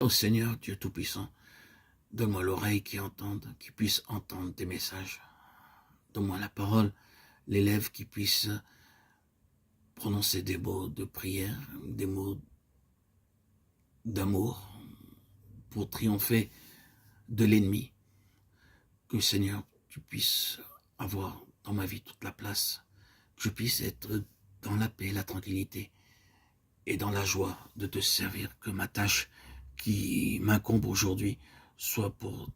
Ô Seigneur, Dieu Tout-Puissant, donne-moi l'oreille qui puisse entendre tes messages. Donne-moi la parole, les lèvres qui puissent prononcer des mots de prière, des mots d'amour pour triompher de l'ennemi. Que Seigneur, tu puisses avoir dans ma vie toute la place, que je puisse être dans la paix, la tranquillité et dans la joie de te servir, que ma tâche qui m'incombe aujourd'hui soit pour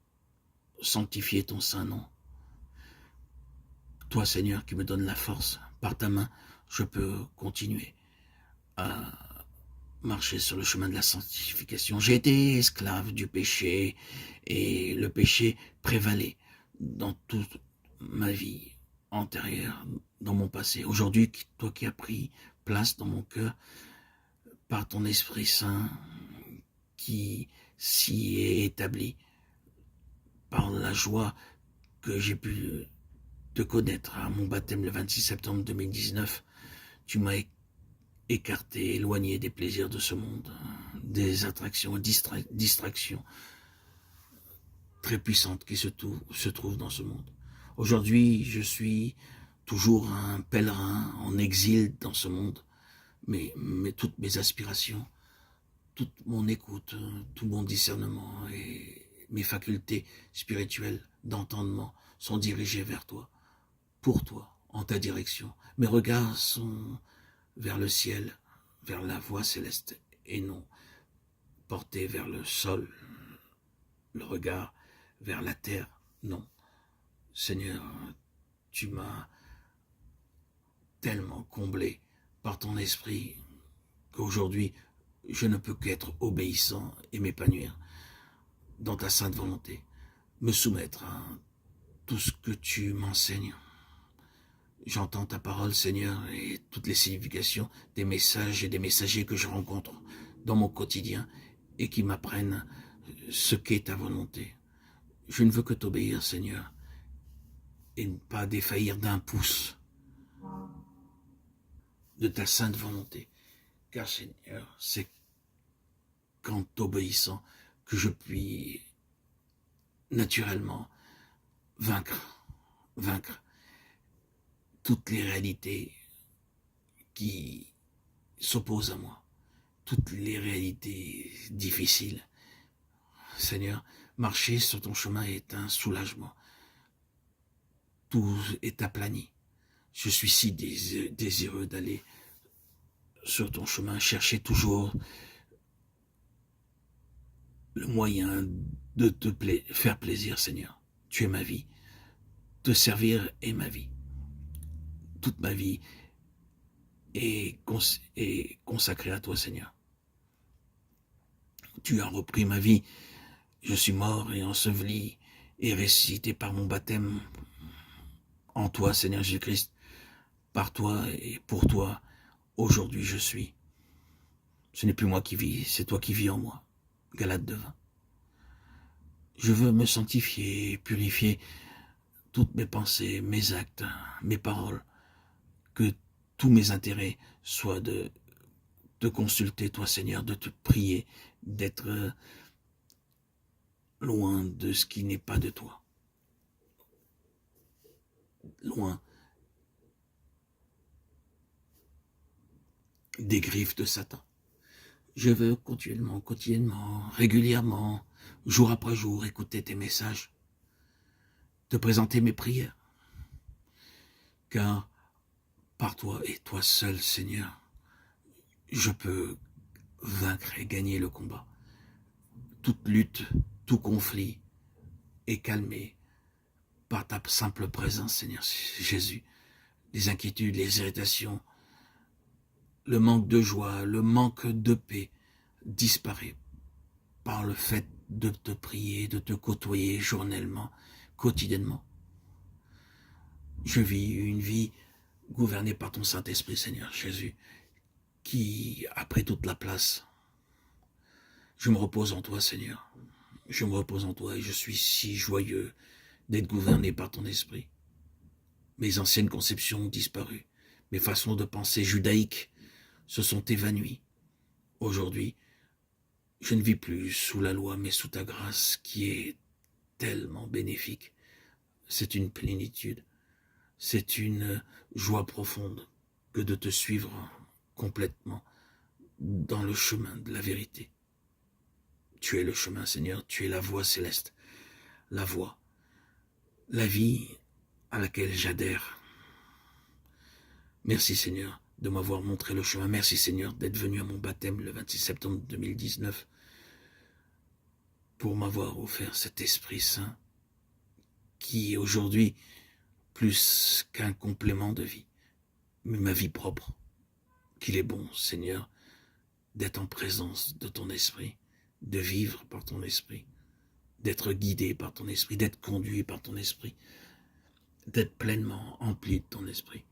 sanctifier ton saint nom. Toi, Seigneur, qui me donnes la force, par ta main, je peux continuer à marcher sur le chemin de la sanctification. J'ai été esclave du péché et le péché prévalait dans toute ma vie antérieure, dans mon passé. Aujourd'hui, toi qui as pris place dans mon cœur par ton Esprit Saint qui s'y est établi, par la joie que j'ai pu te connaître à mon baptême le 26 septembre 2019, tu m'as écarté, éloigné des plaisirs de ce monde, des attractions, distractions très puissantes qui se trouvent dans ce monde. Aujourd'hui, je suis toujours un pèlerin en exil dans ce monde, mais toutes mes aspirations, toute mon écoute, tout mon discernement et mes facultés spirituelles d'entendement sont dirigées vers toi, pour toi, en ta direction. Mes regards sont vers le ciel, vers la voie céleste, et non portés vers le sol, le regard vers la terre, non. Seigneur, tu m'as tellement comblé par ton esprit qu'aujourd'hui, je ne peux qu'être obéissant et m'épanouir dans ta sainte volonté, me soumettre à tout ce que tu m'enseignes. J'entends ta parole, Seigneur, et toutes les significations des messages et des messagers que je rencontre dans mon quotidien et qui m'apprennent ce qu'est ta volonté. Je ne veux que t'obéir, Seigneur, et ne pas défaillir d'un pouce de ta sainte volonté. Car, Seigneur, c'est qu'en t'obéissant que je puis naturellement vaincre toutes les réalités qui s'opposent à moi, toutes les réalités difficiles. Seigneur, marcher sur ton chemin est un soulagement. Tout est aplani. Je suis si désireux d'aller sur ton chemin, chercher toujours le moyen de te faire plaisir, Seigneur. Tu es ma vie. Te servir est ma vie. Toute ma vie est consacrée à toi, Seigneur. Tu as repris ma vie. Je suis mort et enseveli et ressuscité par mon baptême en toi, Seigneur Jésus-Christ. Par toi et pour toi, aujourd'hui je suis. Ce n'est plus moi qui vis, c'est toi qui vis en moi. Galates 2:20. Je veux me sanctifier, purifier toutes mes pensées, mes actes, mes paroles, que tous mes intérêts soient de te consulter, toi Seigneur, de te prier, d'être loin de ce qui n'est pas de toi. Loin des griffes de Satan. Je veux quotidiennement, régulièrement, jour après jour, écouter tes messages, te présenter mes prières. Car par toi et toi seul, Seigneur, je peux vaincre et gagner le combat. Toute lutte, tout conflit est calmé par ta simple présence, Seigneur Jésus. Les inquiétudes, les irritations, le manque de joie, le manque de paix disparaît par le fait de te prier, de te côtoyer journellement, quotidiennement. Je vis une vie gouvernée par ton Saint-Esprit, Seigneur Jésus, qui a pris toute la place. Je me repose en toi, Seigneur. Je me repose en toi et je suis si joyeux d'être gouverné par ton esprit. Mes anciennes conceptions ont disparu. Mes façons de penser judaïques se sont évanouies. Aujourd'hui, Je ne vis plus sous la loi, mais sous ta grâce qui est tellement bénéfique. C'est une plénitude, c'est une joie profonde que de te suivre complètement dans le chemin de la vérité. Tu es le chemin, Seigneur, tu es la voie céleste, la voie, la vie à laquelle j'adhère. Merci Seigneur de m'avoir montré le chemin. Merci Seigneur d'être venu à mon baptême le 26 septembre 2019 pour m'avoir offert cet Esprit Saint qui est aujourd'hui plus qu'un complément de vie, mais ma vie propre. Qu'il est bon, Seigneur, d'être en présence de ton Esprit, de vivre par ton Esprit, d'être guidé par ton Esprit, d'être conduit par ton Esprit, d'être pleinement empli de ton Esprit.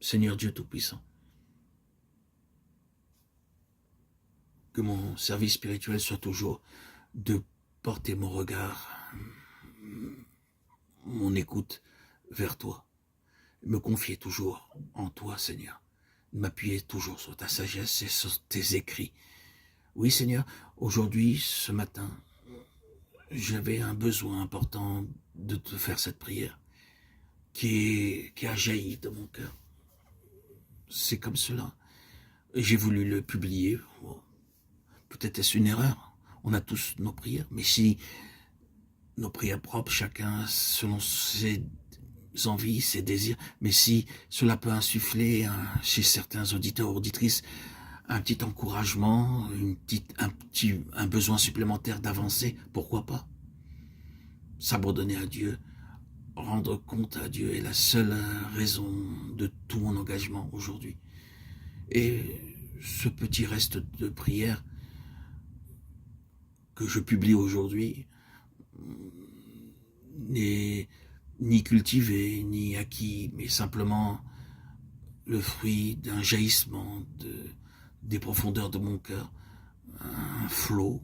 Seigneur Dieu Tout-Puissant, que mon service spirituel soit toujours de porter mon regard, mon écoute vers toi, me confier toujours en toi, Seigneur, m'appuyer toujours sur ta sagesse et sur tes écrits. Oui, Seigneur, aujourd'hui, ce matin, j'avais un besoin important de te faire cette prière qui a jailli de mon cœur. C'est comme cela. J'ai voulu le publier. Bon, peut-être est-ce une erreur. On a tous nos prières, mais si nos prières propres, chacun selon ses envies, ses désirs, mais si cela peut insuffler chez certains auditeurs ou auditrices un petit encouragement, un besoin supplémentaire d'avancer, pourquoi pas? S'abandonner à Dieu, rendre compte à Dieu est la seule raison de tout mon engagement aujourd'hui. Et ce petit reste de prière que je publie aujourd'hui n'est ni cultivé, ni acquis, mais simplement le fruit d'un jaillissement des profondeurs de mon cœur, un flot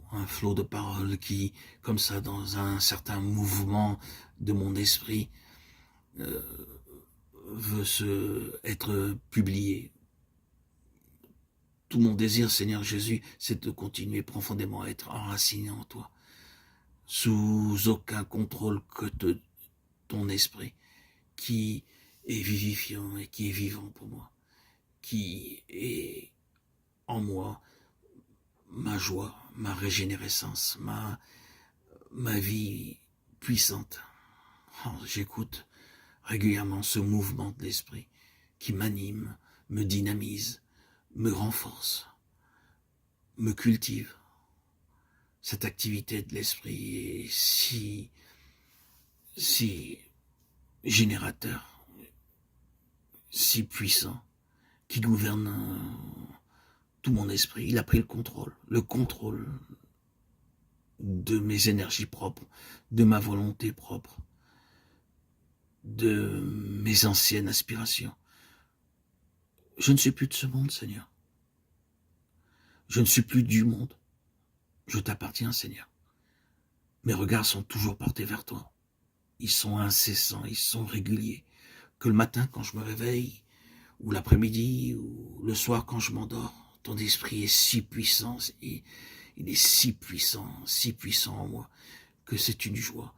de paroles qui, comme ça, dans un certain mouvement de mon esprit, veut être publié. Tout mon désir, Seigneur Jésus, c'est de continuer profondément à être enraciné en toi, sous aucun contrôle que ton esprit, qui est vivifiant et qui est vivant pour moi, qui est en moi ma joie, ma régénérescence, ma vie puissante. Oh, j'écoute régulièrement ce mouvement de l'esprit qui m'anime, me dynamise, me renforce, me cultive. Cette activité de l'esprit est si générateur, si puissant, qui gouverne tout mon esprit. Il a pris le contrôle de mes énergies propres, de ma volonté propre, de mes anciennes aspirations. Je ne suis plus de ce monde, Seigneur. Je ne suis plus du monde. Je t'appartiens, Seigneur. Mes regards sont toujours portés vers toi. Ils sont incessants, ils sont réguliers. Que le matin, quand je me réveille, ou l'après-midi, ou le soir, quand je m'endors, ton esprit est si puissant, et il est si puissant en moi, que c'est une joie.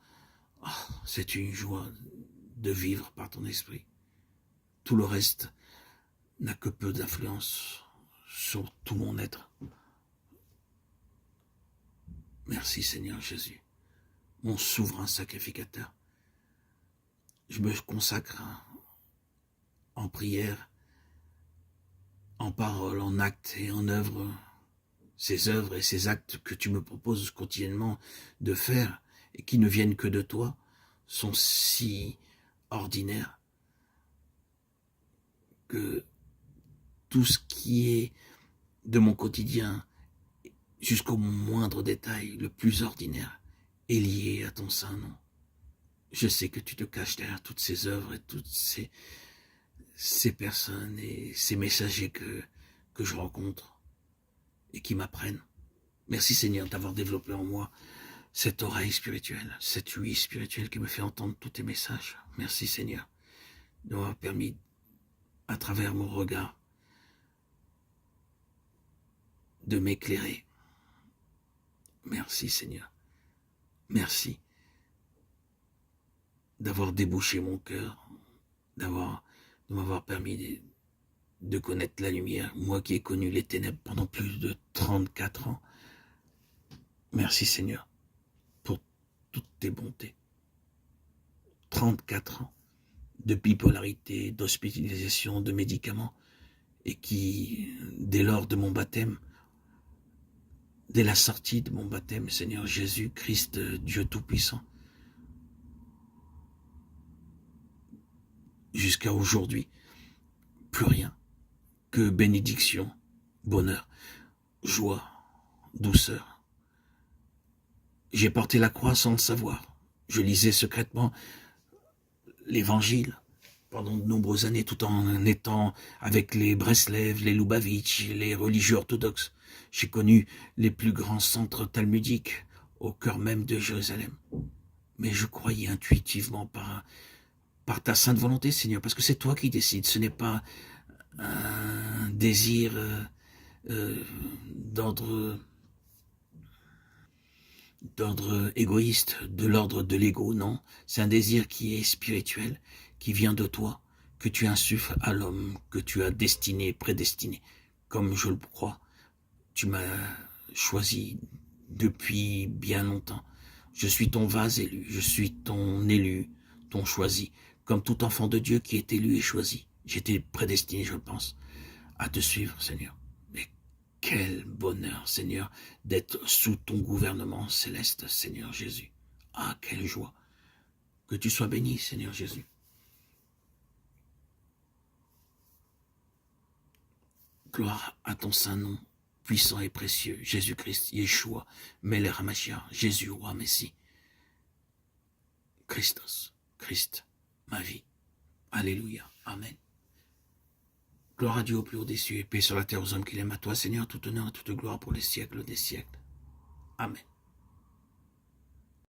Oh, c'est une joie de vivre par ton esprit. Tout le reste n'a que peu d'influence sur tout mon être. Merci Seigneur Jésus, mon souverain sacrificateur. Je me consacre en prière, en parole, en acte et en œuvre, ces œuvres et ces actes que tu me proposes quotidiennement de faire et qui ne viennent que de toi, sont si ordinaires que tout ce qui est de mon quotidien, jusqu'au moindre détail, le plus ordinaire, est lié à ton saint nom. Je sais que tu te caches derrière toutes ces œuvres et toutes ces personnes et ces messagers que je rencontre et qui m'apprennent. Merci Seigneur d'avoir développé en moi cette oreille spirituelle, cette ouïe spirituelle qui me fait entendre tous tes messages. Merci Seigneur de m'avoir permis, à travers mon regard, de m'éclairer Merci Seigneur. Merci d'avoir débouché mon cœur, de m'avoir permis de connaître la lumière, moi qui ai connu les ténèbres pendant plus de 34 ans. Merci Seigneur pour toutes tes bontés. 34 ans de bipolarité, d'hospitalisation, de médicaments, et qui, dès lors de mon baptême, dès la sortie de mon baptême, Seigneur Jésus-Christ, Dieu Tout-Puissant, jusqu'à aujourd'hui, plus rien que bénédiction, bonheur, joie, douceur. J'ai porté la croix sans le savoir. Je lisais secrètement l'évangile pendant de nombreuses années, tout en étant avec les Breslev, les Lubavitch, les religieux orthodoxes. J'ai connu les plus grands centres talmudiques au cœur même de Jérusalem. Mais je croyais intuitivement par ta sainte volonté, Seigneur, parce que c'est toi qui décides. Ce n'est pas un désir d'ordre égoïste, de l'ordre de l'ego, non. C'est un désir qui est spirituel, qui vient de toi, que tu insuffles à l'homme, que tu as destiné, prédestiné. Comme je le crois, tu m'as choisi depuis bien longtemps. Je suis ton vase élu, je suis ton élu, ton choisi, comme tout enfant de Dieu qui est élu et choisi. J'étais prédestiné, je pense, à te suivre, Seigneur. Mais quel bonheur, Seigneur, d'être sous ton gouvernement céleste, Seigneur Jésus. Ah, quelle joie. Que tu sois béni, Seigneur Jésus. Gloire à ton saint nom, puissant et précieux, Jésus-Christ, Yeshua, Melech HaMashiach, Jésus, roi Messie. Christos, Christ, ma vie. Alléluia, Amen. Gloire à Dieu au plus haut des cieux et paix sur la terre aux hommes qu'il aime, à toi, Seigneur, tout honneur et toute gloire pour les siècles des siècles. Amen.